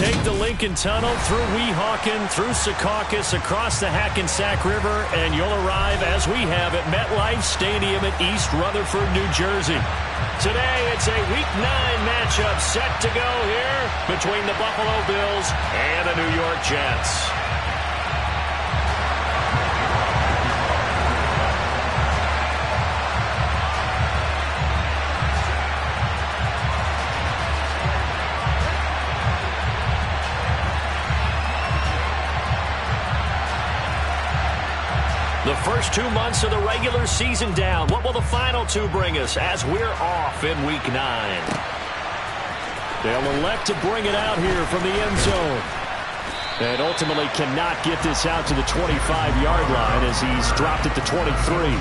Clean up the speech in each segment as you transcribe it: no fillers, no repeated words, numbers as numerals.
take the Lincoln Tunnel through Weehawken, through Secaucus, across the Hackensack River, and you'll arrive, as we have, at MetLife Stadium at East Rutherford, New Jersey. Today, it's a Week 9 matchup set to go here between the Buffalo Bills and the New York Jets. The first 2 months of the regular season down. What will the final 2 bring us as we're off in Week 9? They'll elect to bring it out here from the end zone. And ultimately cannot get this out to the 25-yard line as he's dropped at the 23.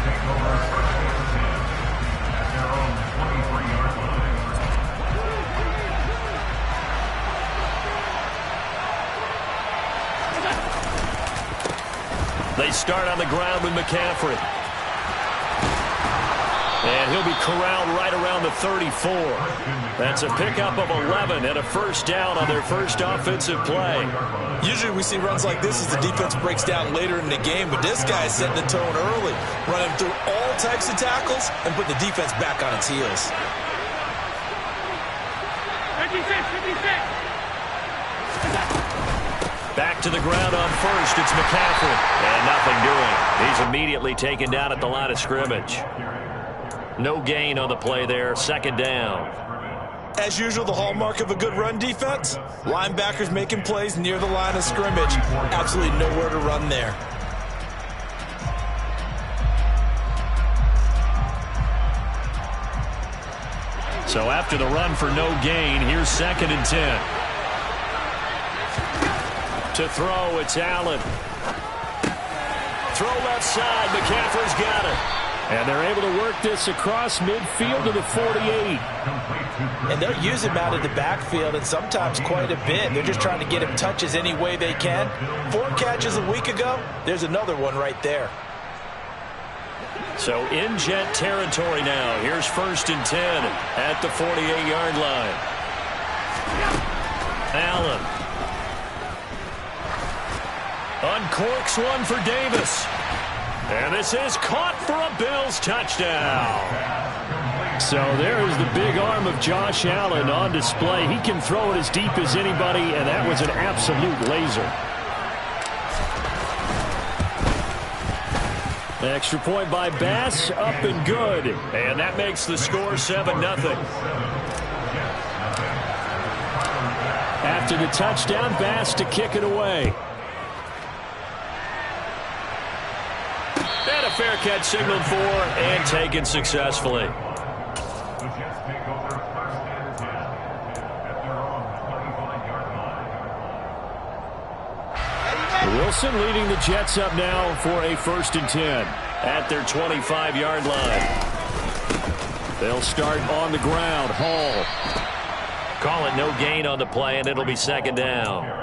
They start on the ground with McCaffrey. And he'll be corralled right around the 34. That's a pickup of 11 and a first down on their first offensive play. Usually we see runs like this as the defense breaks down later in the game, but this guy is setting the tone early, running through all types of tackles and putting the defense back on its heels. 56. Back to the ground on first. It's McCaffrey. And nothing doing. He's immediately taken down at the line of scrimmage. No gain on the play there. Second down. As usual, the hallmark of a good run defense, linebackers making plays near the line of scrimmage. Absolutely nowhere to run there. So after the run for no gain, here's 2nd and 10. To throw, it's Allen. Throw left side. McCaffrey's got it. And they're able to work this across midfield to the 48. And they'll use him out of the backfield, and sometimes quite a bit. They're just trying to get him touches any way they can. 4 catches a week ago. There's another one right there. So in Jet territory now. Here's 1st and 10 at the 48-yard line. Allen. Uncorks one for Davis. And this is caught for a Bills touchdown. So there's the big arm of Josh Allen on display. He can throw it as deep as anybody, and that was an absolute laser. Extra point by Bass, up and good. And that makes the score 7-0. After the touchdown, Bass to kick it away. And a fair catch signaled for and taken successfully. Wilson leading the Jets up now for a 1st and 10 at their 25-yard line. They'll start on the ground. Hall. Call it no gain on the play, and it'll be 2nd down.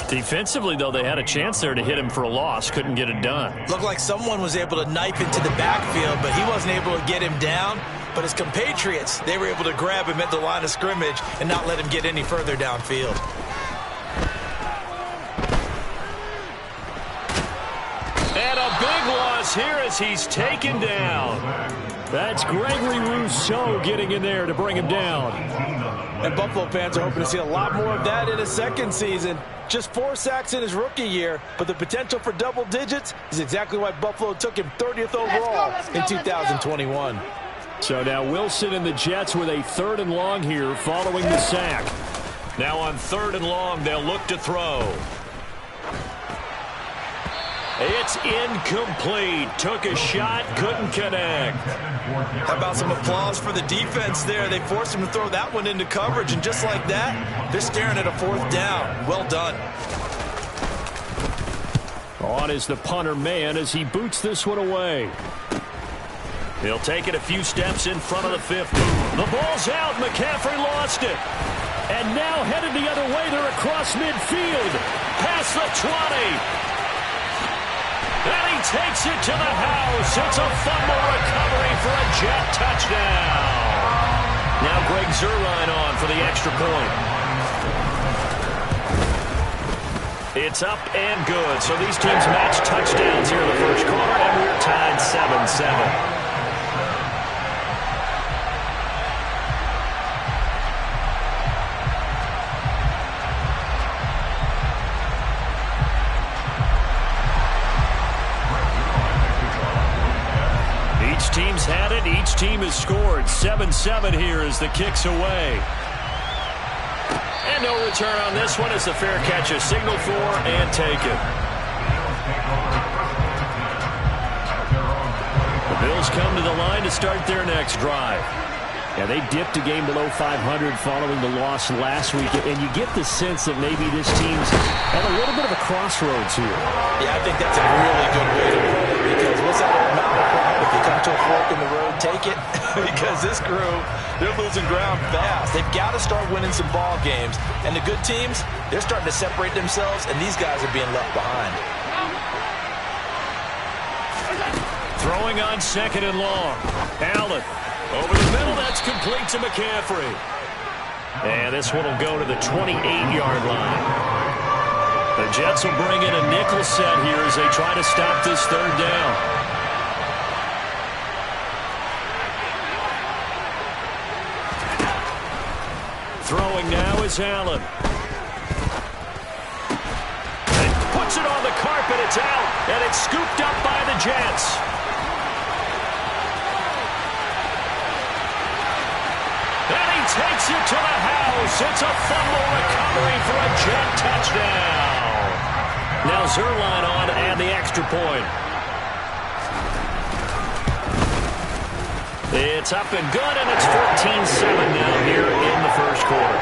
Defensively, though, they had a chance there to hit him for a loss. Couldn't get it done. Looked like someone was able to knife into the backfield, but he wasn't able to get him down. But his compatriots, they were able to grab him at the line of scrimmage and not let him get any further downfield. And a big loss here as he's taken down. That's Gregory Rousseau getting in there to bring him down. And Buffalo fans are hoping to see a lot more of that in his second season. Just 4 sacks in his rookie year, but the potential for double digits is exactly why Buffalo took him 30th overall in 2021. So now Wilson and the Jets with a 3rd and long here following the sack. Now on 3rd and long, they'll look to throw. It's incomplete. Took a shot, couldn't connect. How about some applause for the defense there? They forced him to throw that one into coverage, and just like that, they're staring at a 4th down. Well done. On is the punter man as he boots this one away. He'll take it a few steps in front of the 50. The ball's out. McCaffrey lost it. And now headed the other way. They're across midfield. Past the 20. And he takes it to the house. It's a fumble recovery for a Jet touchdown. Now Greg Zuerlein on for the extra point. It's up and good. So these teams match touchdowns here in the first quarter, and we're tied 7-7. Each team's had it. Each team has scored. 7-7 here as the kick's away. And no return on this one as the fair catch is signaled for and taken. The Bills come to the line to start their next drive. Yeah, they dipped a game below 500 following the loss last week, and you get the sense that maybe this team's at a little bit of a crossroads here. Yeah, I think that's a really good way to put it, because what's that old mouth? If you come to a fork in the road, take it. Because this crew, they're losing ground fast. They've got to start winning some ball games. And the good teams, they're starting to separate themselves, and these guys are being left behind. Throwing on second and long. Allen over the middle. That's complete to McCaffrey. And this one will go to the 28-yard line. The Jets will bring in a nickel set here as they try to stop this third down. Throwing now is Allen. And puts it on the carpet. It's out. And it's scooped up by the Jets. And he takes it to the house. It's a fumble recovery for a Jet touchdown. Now Zuerlein on and the extra point. It's up and good, and it's 14-7 now here in the first quarter.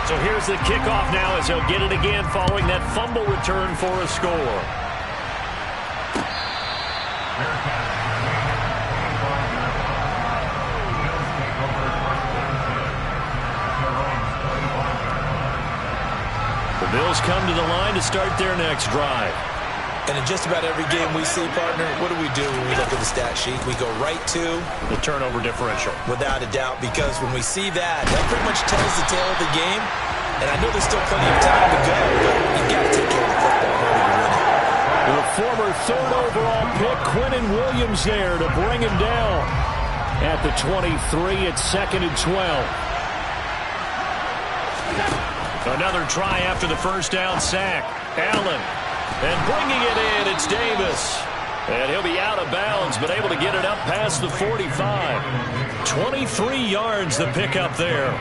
So here's the kickoff now as they'll get it again following that fumble return for a score. The Bills come to the line to start their next drive. And in just about every game we see, partner, what do we do when we look at the stat sheet? We go right to the turnover differential. Without a doubt, because when we see that, that pretty much tells the tale of the game. And I know there's still plenty of time to go, but you've got to take care of the football in order to win it. The former third overall pick, Quinnen Williams, there to bring him down at the 23. It's 2nd and 12. Another try after the first down sack. Allen. And bringing it in, it's Davis. And he'll be out of bounds, but able to get it up past the 45. 23 yards the pickup there.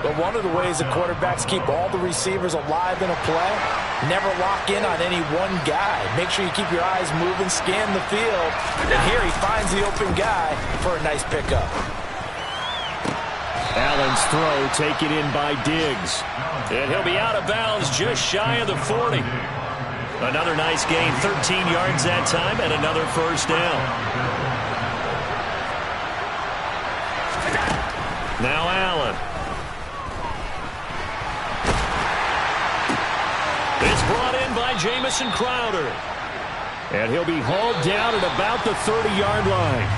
But one of the ways the quarterbacks keep all the receivers alive in a play, never lock in on any one guy. Make sure you keep your eyes moving, scan the field. And here he finds the open guy for a nice pickup. Allen's throw taken in by Diggs. And he'll be out of bounds just shy of the 40. Another nice gain, 13 yards that time, and another first down. Now Allen. It's brought in by Jamison Crowder. And he'll be hauled down at about the 30-yard line.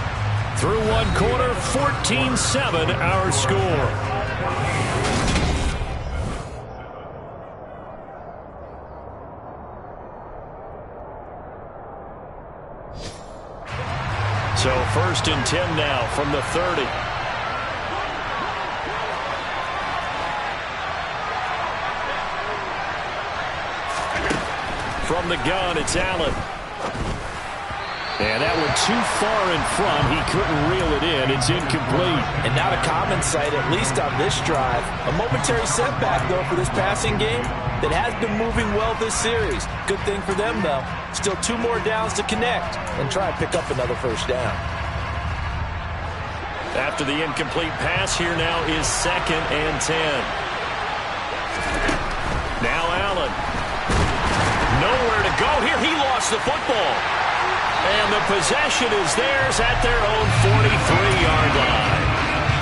Through one quarter, 14-7 our score. So 1st and 10 now from the 30. From the gun, it's Allen. And that went too far in front. He couldn't reel it in. It's incomplete. And not a common sight, at least on this drive. A momentary setback, though, for this passing game that has been moving well this series. Good thing for them, though. Still 2 more downs to connect and try and pick up another first down. After the incomplete pass, here now is 2nd and 10. Now Allen. Nowhere to go here. He lost the football. And the possession is theirs at their own 43-yard line.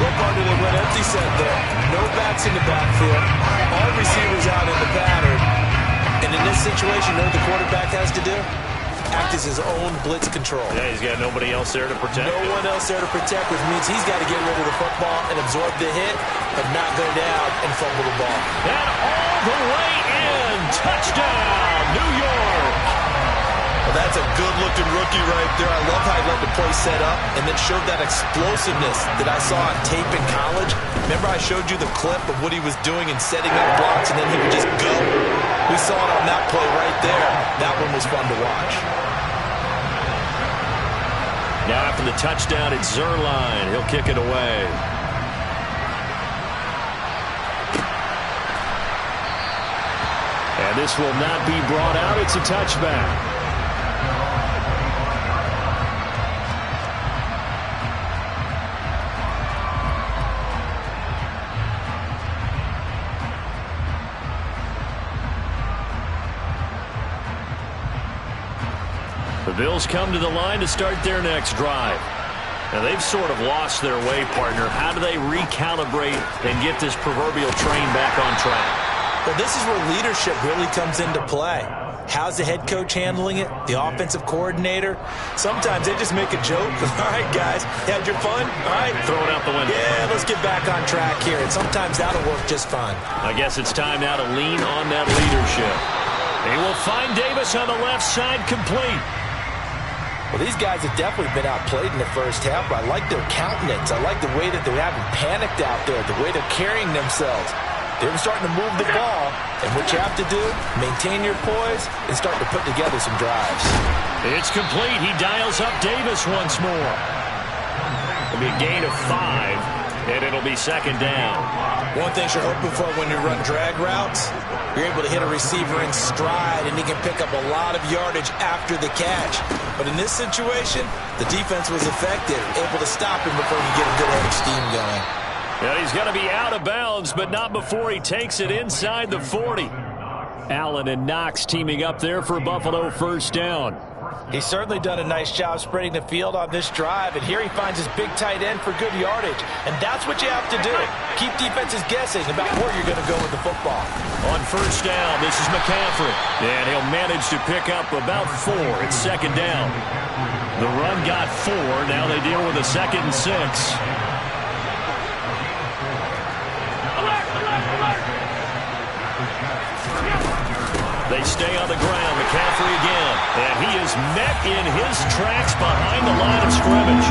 Well, partner, they went empty set there. No backs in the backfield. All receivers out in the pattern. And in this situation, you know what the quarterback has to do? act as his own blitz control. Yeah, he's got nobody else there to protect him. No one else there to protect, which means he's got to get rid of the football and absorb the hit, but not go down and fumble the ball. And all the way in. Touchdown, New York. Well, that's a good-looking rookie right there. I love how he let the play set up and then showed that explosiveness that I saw on tape in college. Remember I showed you the clip of what he was doing and setting up blocks, and then he would just go? We saw it on that play right there. That one was fun to watch. Now after the touchdown, it's Zuerlein. He'll kick it away. And this will not be brought out. It's a touchback. The Bills come to the line to start their next drive. Now, they've sort of lost their way, partner. How do they recalibrate and get this proverbial train back on track? Well, this is where leadership really comes into play. How's the head coach handling it? The offensive coordinator? Sometimes they just make a joke. All right, guys, you had your fun? All right. Throw it out the window. Yeah, let's get back on track here. And sometimes that'll work just fine. I guess it's time now to lean on that leadership. They will find Davis on the left side, complete. Well, these guys have definitely been outplayed in the first half, but I like their countenance. I like the way that they haven't panicked out there, the way they're carrying themselves. They're starting to move the ball, and what you have to do, maintain your poise and start to put together some drives. It's complete. He dials up Davis once more. It'll be a gain of 5, and it'll be second down. One thing you're hoping for when you run drag routes, you're able to hit a receiver in stride, and he can pick up a lot of yardage after the catch. But in this situation, the defense was effective, able to stop him before he get a good head of steam going. Yeah, he's going to be out of bounds, but not before he takes it inside the 40. Allen and Knox teaming up there for Buffalo first down. He's certainly done a nice job spreading the field on this drive, and here he finds his big tight end for good yardage. And that's what you have to do. Keep defenses guessing about where you're going to go with the football. On first down, this is McCaffrey. And he'll manage to pick up about 4. It's second down. The run got 4. Now they deal with a 2nd and 6. They stay on the ground. McCaffrey again. And he is met in his tracks behind the line of scrimmage.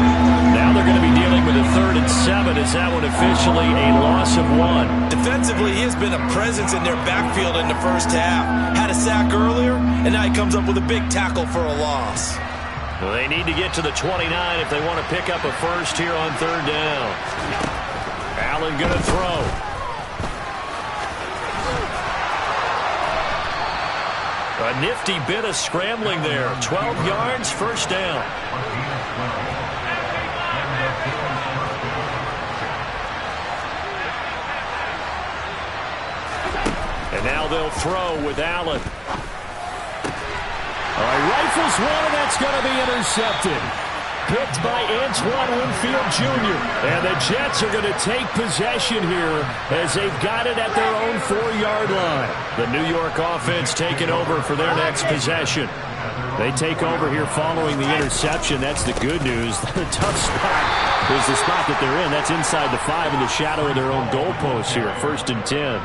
Now they're going to be dealing with a 3rd and 7. Is that one officially a loss of 1? Defensively, he has been a presence in their backfield in the first half. Had a sack earlier, and now he comes up with a big tackle for a loss. Well, they need to get to the 29 if they want to pick up a first here on 3rd down. Allen going to throw. A nifty bit of scrambling there. 12 yards, first down. And now they'll throw with Allen. All right, rifles one, and that's going to be intercepted. Picked by Antoine Winfield Jr. And the Jets are going to take possession here as they've got it at their own 4-yard line. The New York offense taking over for their next possession. They take over here following the interception. That's the good news. The tough spot is the spot that they're in. That's inside the 5 in the shadow of their own goalpost here, 1st and 10.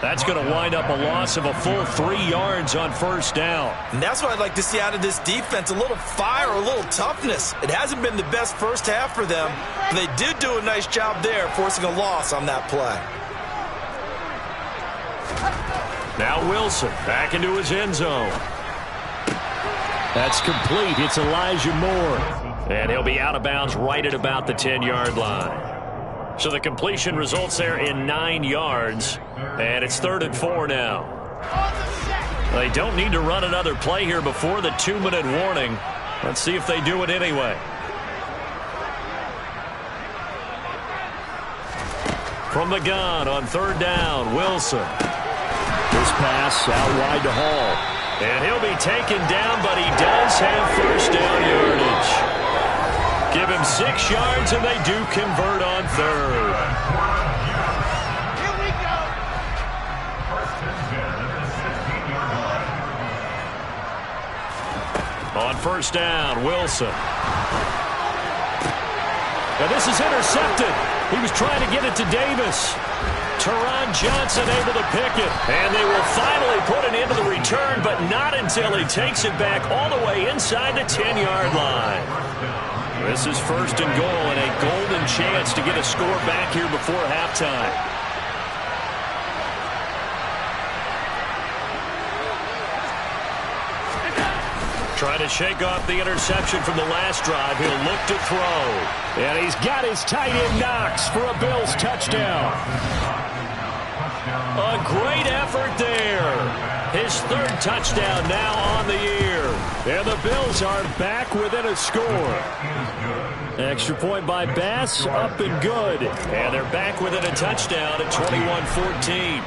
That's going to wind up a loss of a full 3 yards on first down. And that's what I'd like to see out of this defense, a little fire, a little toughness. It hasn't been the best first half for them, but they did do a nice job there, forcing a loss on that play. Now Wilson back into his end zone. That's complete. It's Elijah Moore. And he'll be out of bounds right at about the 10-yard line. So the completion results there in 9 yards. And it's 3rd and 4 now. They don't need to run another play here before the 2-minute warning. Let's see if they do it anyway. From the gun on 3rd down, Wilson. This pass out wide to Hall. And he'll be taken down, but he does have first down yardage. Give him 6 yards, and they do convert on 3rd. On first down, Wilson. Now this is intercepted. He was trying to get it to Davis. Teron Johnson able to pick it. And they will finally put an end to the return, but not until he takes it back all the way inside the 10-yard line. This is first and goal and a golden chance to get a score back here before halftime. Trying to shake off the interception from the last drive. He'll look to throw. And he's got his tight end Knox for a Bills touchdown. A great effort there. His third touchdown now on the year. And the Bills are back within a score. Extra point by Bass, up and good. And they're back within a touchdown at 21-14.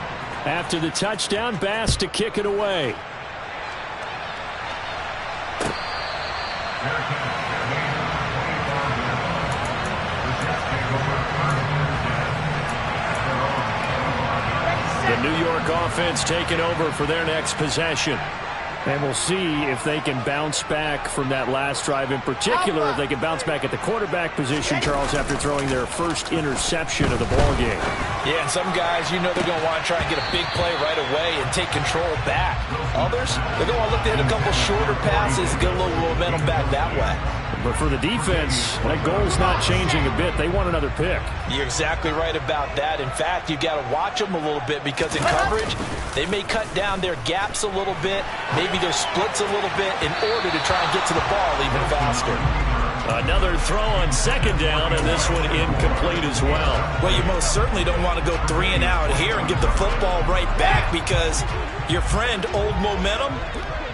After the touchdown, Bass to kick it away. The New York offense taking over for their next possession. And we'll see if they can bounce back from that last drive. In particular, if they can bounce back at the quarterback position, Charles, after throwing their first interception of the ballgame. Yeah, and some guys, you know they're going to want to try and get a big play right away and take control back. Others, they're going to look to hit a couple shorter passes, get a little momentum back that way. But for the defense, that goal's not changing a bit. They want another pick. You're exactly right about that. In fact, you've got to watch them a little bit because in coverage, they may cut down their gaps a little bit, maybe their splits a little bit in order to try and get to the ball even faster. Another throw on second down, and this one incomplete as well. Well, you most certainly don't want to go 3 and out here and give the football right back because your friend, Old Momentum,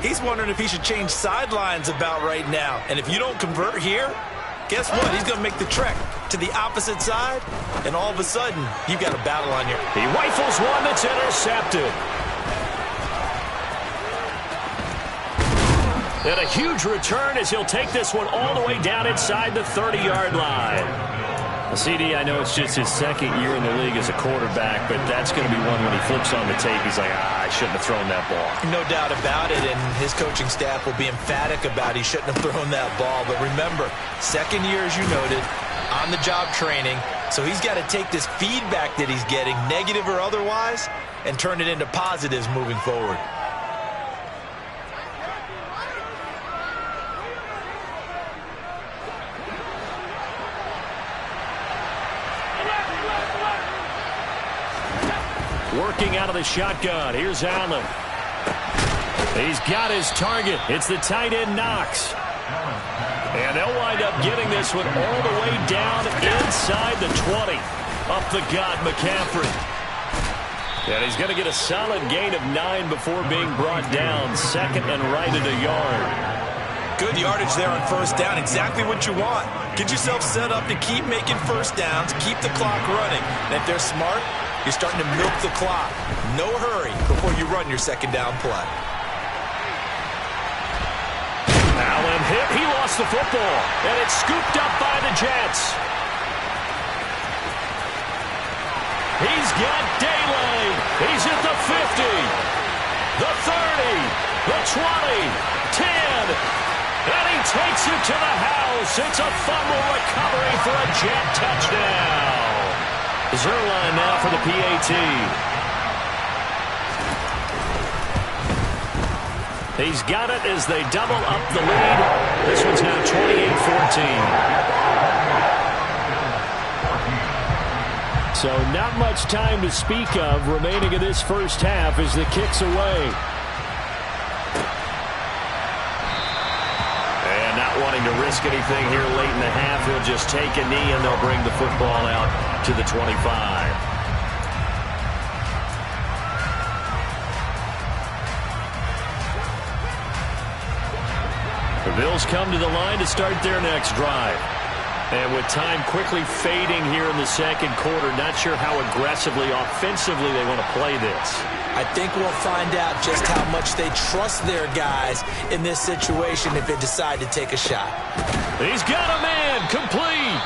he's wondering if he should change sidelines about right now. And if you don't convert here, guess what? He's going to make the trek to the opposite side, and all of a sudden, you've got a battle on your... He rifles one that's intercepted. And a huge return as he'll take this one all the way down inside the 30-yard line. CD, I know it's just his second year in the league as a quarterback, but that's going to be one when he flips on the tape. He's like, I shouldn't have thrown that ball. No doubt about it, and his coaching staff will be emphatic about he shouldn't have thrown that ball. But remember, second year, as you noted, on-the-job training, so he's got to take this feedback that he's getting, negative or otherwise, and turn it into positives moving forward. Working out of the shotgun. Here's Allen. He's got his target. It's the tight end Knox. And they'll wind up getting this one all the way down inside the 20. Up the gut, McCaffrey. And he's going to get a solid gain of 9 before being brought down. Second and right at a yard. Good yardage there on first down. Exactly what you want. Get yourself set up to keep making first downs, keep the clock running. And if they're smart, you're starting to milk the clock. No hurry before you run your second down play. Allen hit. He lost the football. And it's scooped up by the Jets. He's got daylight. He's at the 50, the 30, the 20, 10. And he takes it to the house. It's a fumble recovery for a Jet touchdown. Zuerlein now for the PAT. He's got it as they double up the lead. This one's now 28-14. So not much time to speak of remaining in this first half as the kick's away. And not wanting to risk anything here late in the half, he'll just take a knee and they'll bring the football out to the 25. The Bills come to the line to start their next drive. And with time quickly fading here in the second quarter, not sure how aggressively, offensively they want to play this. I think we'll find out just how much they trust their guys in this situation if they decide to take a shot. He's got a man, complete.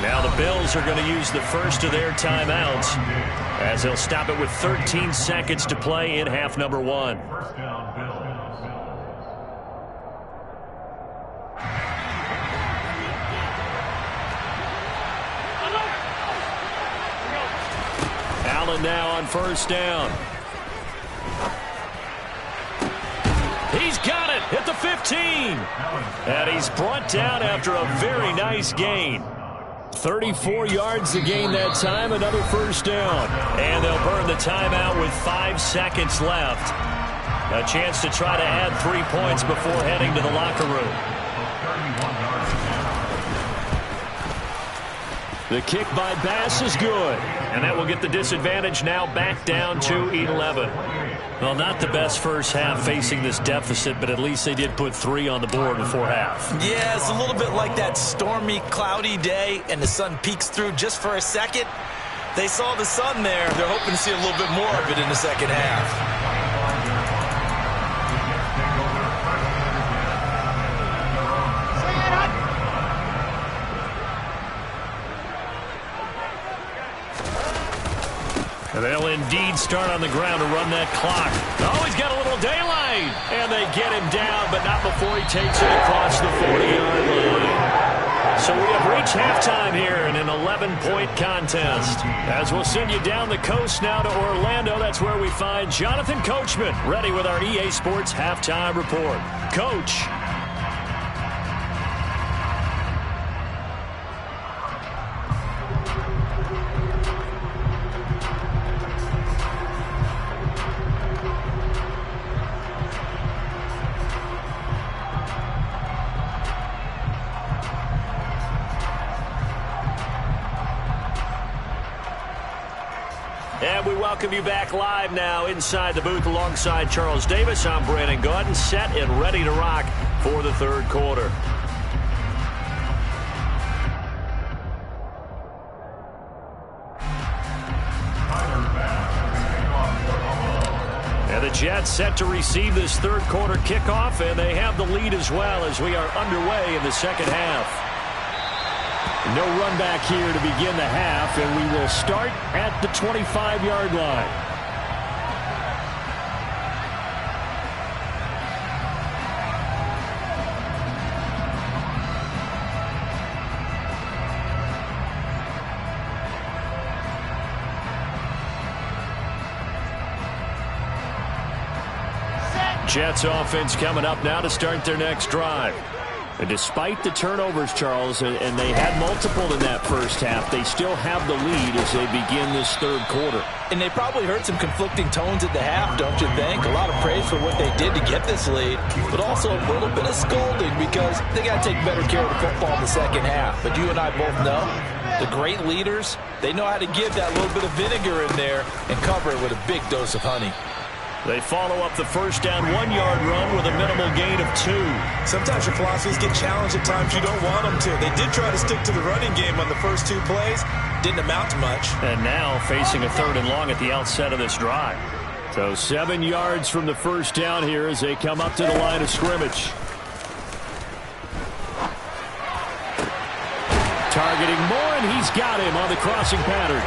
Now the Bills are going to use the first of their timeouts as they'll stop it with 13 seconds to play in half number 1. Allen now on first down. He's got it at the 15. And he's brought down after a very nice gain. 34 yards to gain that time, another first down. And they'll burn the timeout with 5 seconds left. A chance to try to add 3 points before heading to the locker room. The kick by Bass is good. And that will get the disadvantage now back down to 11. Well, not the best first half facing this deficit, but at least they did put 3 on the board before half. Yeah, it's a little bit like that stormy, cloudy day, and the sun peeks through just for a second. They saw the sun there. They're hoping to see a little bit more of it in the second half. They'll indeed start on the ground to run that clock. Oh, he's got a little daylight. And they get him down, but not before he takes it across the 40-yard line. So we have reached halftime here in an 11-point contest. As we'll send you down the coast now to Orlando, that's where we find Jonathan Coachman, ready with our EA Sports Halftime Report. Coach. And we welcome you back live now inside the booth alongside Charles Davis. I'm Brandon Gaudin, set and ready to rock for the third quarter. And the Jets set to receive this third quarter kickoff, and they have the lead as well as we are underway in the second half. No run back here to begin the half, and we will start at the 25-yard line. Jets offense coming up now to start their next drive. And despite the turnovers, Charles, and they had multiple in that first half, they still have the lead as they begin this third quarter. And they probably heard some conflicting tones at the half, don't you think? A lot of praise for what they did to get this lead, but also a little bit of scolding because they got to take better care of the football in the second half. But you and I both know the great leaders, they know how to give that little bit of vinegar in there and cover it with a big dose of honey. They follow up the first down 1-yard run with a minimal gain of 2. Sometimes your philosophies get challenged at times you don't want them to. They did try to stick to the running game on the first 2 plays. Didn't amount to much. And now facing a 3rd and long at the outset of this drive. So 7 yards from the first down here as they come up to the line of scrimmage. Targeting Moore, and he's got him on the crossing pattern.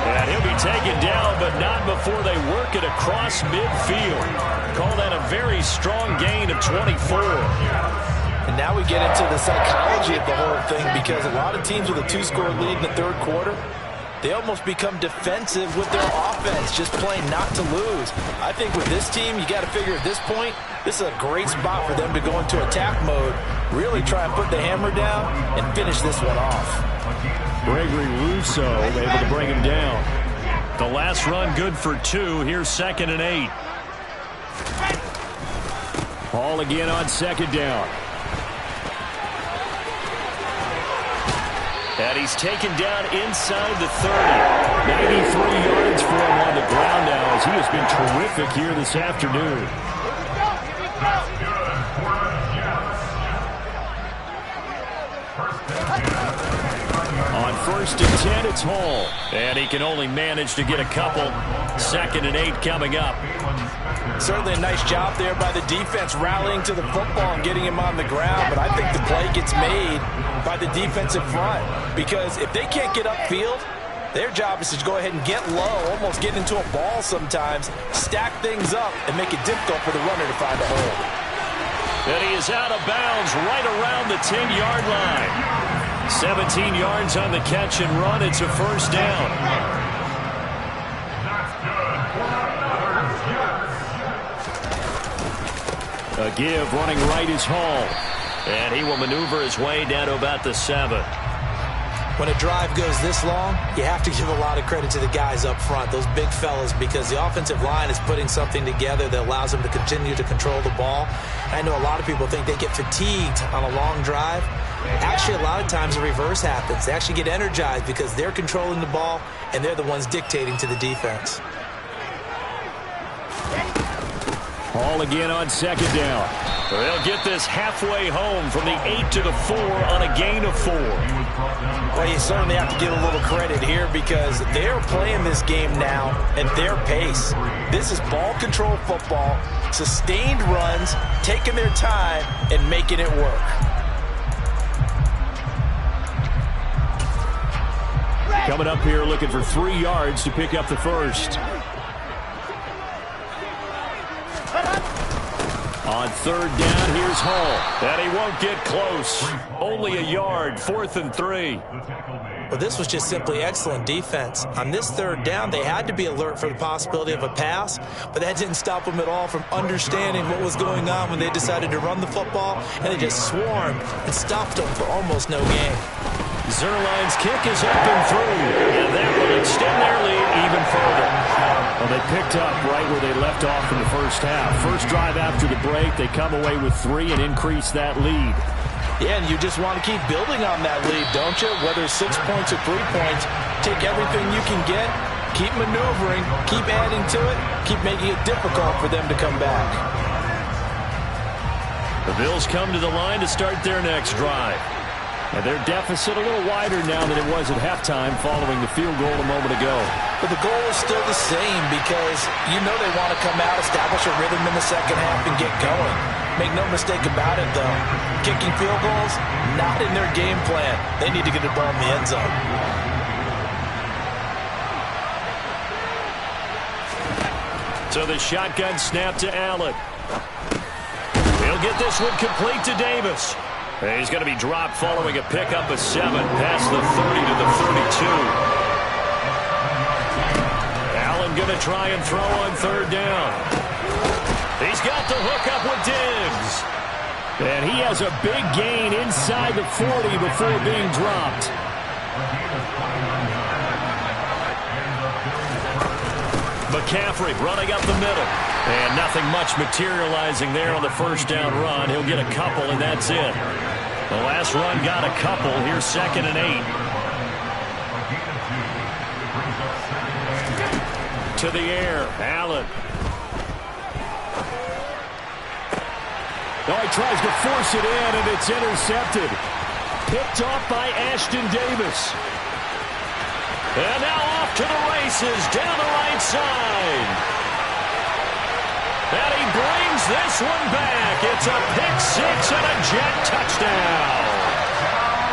And he'll be taken down, but not before they work it across midfield. Call that a very strong gain of 24. And now we get into the psychology of the whole thing because a lot of teams with a 2-score lead in the third quarter, they almost become defensive with their offense, just playing not to lose. I think with this team, you got to figure at this point, this is a great spot for them to go into attack mode, really try and put the hammer down and finish this one off. Gregory Rousseau able to bring him down. The last run good for 2. Here's 2nd and 8. Hall again on 2nd down. And he's taken down inside the 30. 93 yards for him on the ground now as he has been terrific here this afternoon. On 1st and 10, it's Hall. And he can only manage to get a couple. 2nd and 8 coming up. Certainly a nice job there by the defense rallying to the football and getting him on the ground. But I think the play gets made by the defensive front. Because if they can't get upfield, their job is to go ahead and get low, almost get into a ball sometimes, stack things up, and make it difficult for the runner to find a hole. And he is out of bounds right around the 10-yard line. 17 yards on the catch and run. It's a first down. A give running right is Hall. And he will maneuver his way down to about the 7. When a drive goes this long, you have to give a lot of credit to the guys up front, those big fellas, because the offensive line is putting something together that allows them to continue to control the ball. I know a lot of people think they get fatigued on a long drive. Actually, a lot of times the reverse happens. They actually get energized because they're controlling the ball, and they're the ones dictating to the defense. Hall again on second down. They'll get this halfway home from the 8 to the 4 on a gain of 4. Well, you certainly have to give a little credit here because they're playing this game now at their pace. This is ball control football, sustained runs, taking their time, and making it work. Coming up here looking for 3 yards to pick up the first. On third down, here's Hall. And he won't get close. Only a yard, 4th and 3. Well, this was just simply excellent defense. On this third down, they had to be alert for the possibility of a pass, but that didn't stop them at all from understanding what was going on when they decided to run the football, and they just swarmed and stopped them for almost no gain. Zuerlein's kick is up and through, and that will extend their lead even further. Well, they picked up right where they left off in the first half. First drive after the break, they come away with 3 and increase that lead. Yeah, and you just want to keep building on that lead, don't you? Whether it's 6 points or 3 points, take everything you can get, keep maneuvering, keep adding to it, keep making it difficult for them to come back. The Bills come to the line to start their next drive. And their deficit a little wider now than it was at halftime following the field goal a moment ago. But the goal is still the same because you know they want to come out, establish a rhythm in the second half, and get going. Make no mistake about it, though. Kicking field goals, not in their game plan. They need to get the ball in the end zone. So the shotgun snap to Allen. He'll get this one complete to Davis. He's going to be dropped following a pickup of 7 past the 30 to the 32. Allen going to try and throw on third down. He's got the hook up with Diggs. And he has a big gain inside the 40 before being dropped. McCaffrey running up the middle. And nothing much materializing there on the first down run. He'll get a couple, and that's it. The last run got a couple. Here's 2nd and 8. To the air, Allen. Oh, he tries to force it in, and it's intercepted. Picked off by Ashton Davis. And now off to the races down the right side. And he brings this one back. It's a pick-6 and a Jet touchdown.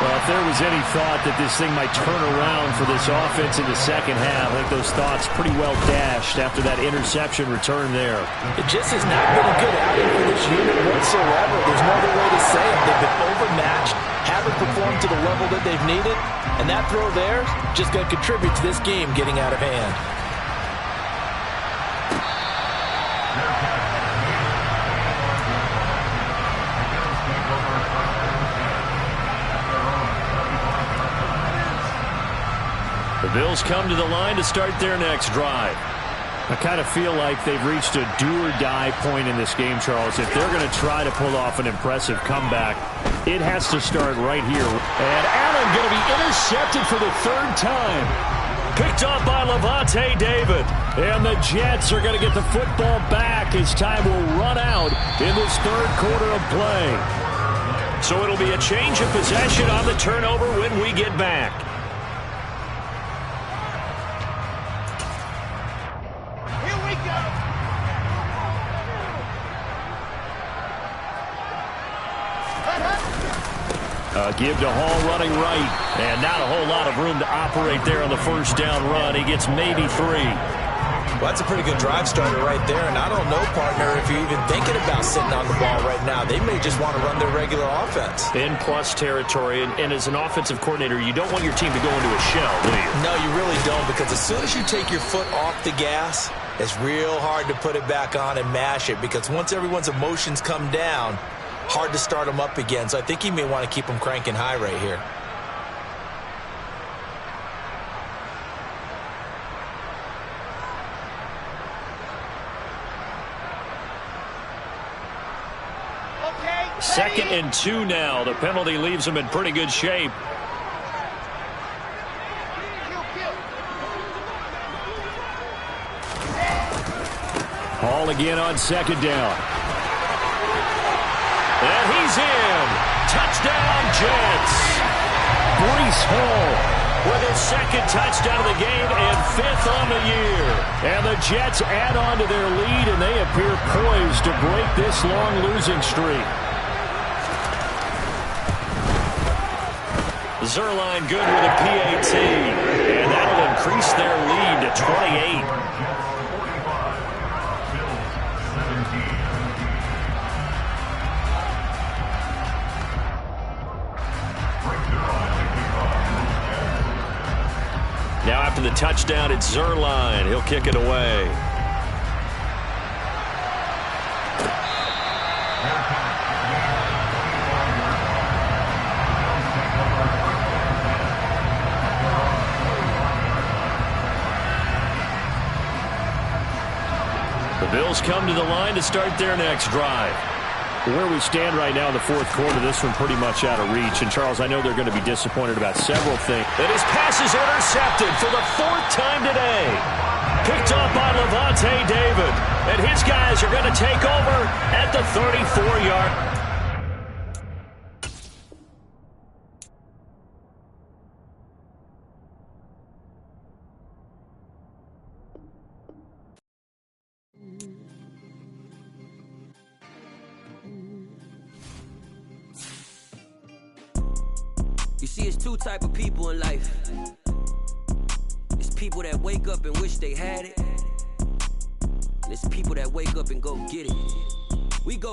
Well, if there was any thought that this thing might turn around for this offense in the second half, I think those thoughts pretty well dashed after that interception return there. It just has not been a good outing for this unit whatsoever. There's no other way to say it. They've been overmatched, haven't performed to the level that they've needed, and that throw there just going to contribute to this game getting out of hand. The Bills come to the line to start their next drive. I kind of feel like they've reached a do-or-die point in this game, Charles. If they're going to try to pull off an impressive comeback, it has to start right here. And Allen going to be intercepted for the 3rd time. Picked off by Lavonte David. And the Jets are going to get the football back as time will run out in this 3rd quarter of play. So it'll be a change of possession on the turnover when we get back. Give to Hall running right. And not a whole lot of room to operate there on the first down run. He gets maybe 3. Well, that's a pretty good drive starter right there. And I don't know, partner, if you're even thinking about sitting on the ball right now. They may just want to run their regular offense. In plus territory. And as an offensive coordinator, you don't want your team to go into a shell, do you? No, you really don't. Because as soon as you take your foot off the gas, It's real hard to put it back on and mash it because once everyone's emotions come down, hard to start them up again. So I think he may want to keep them cranking high right here. Second and 2 now. The penalty leaves him in pretty good shape. Hall again on second down. And he's in. Touchdown, Jets. Breece Hall with his second touchdown of the game and 5th on the year. And the Jets add on to their lead, and they appear poised to break this long losing streak. Zuerlein good with a PAT, and that'll increase their lead to 28. Now after the touchdown, it's Zuerlein. He'll kick it away. The Bills come to the line to start their next drive. Where we stand right now in the fourth quarter, this one pretty much out of reach. And, Charles, I know they're going to be disappointed about several things. And his pass is intercepted for the 4th time today. Picked up by Lavonte David. And his guys are going to take over at the 34-yard. You see, it's two type of people in life. It's people that wake up and wish they had it. And it's people that wake up and go get it. We go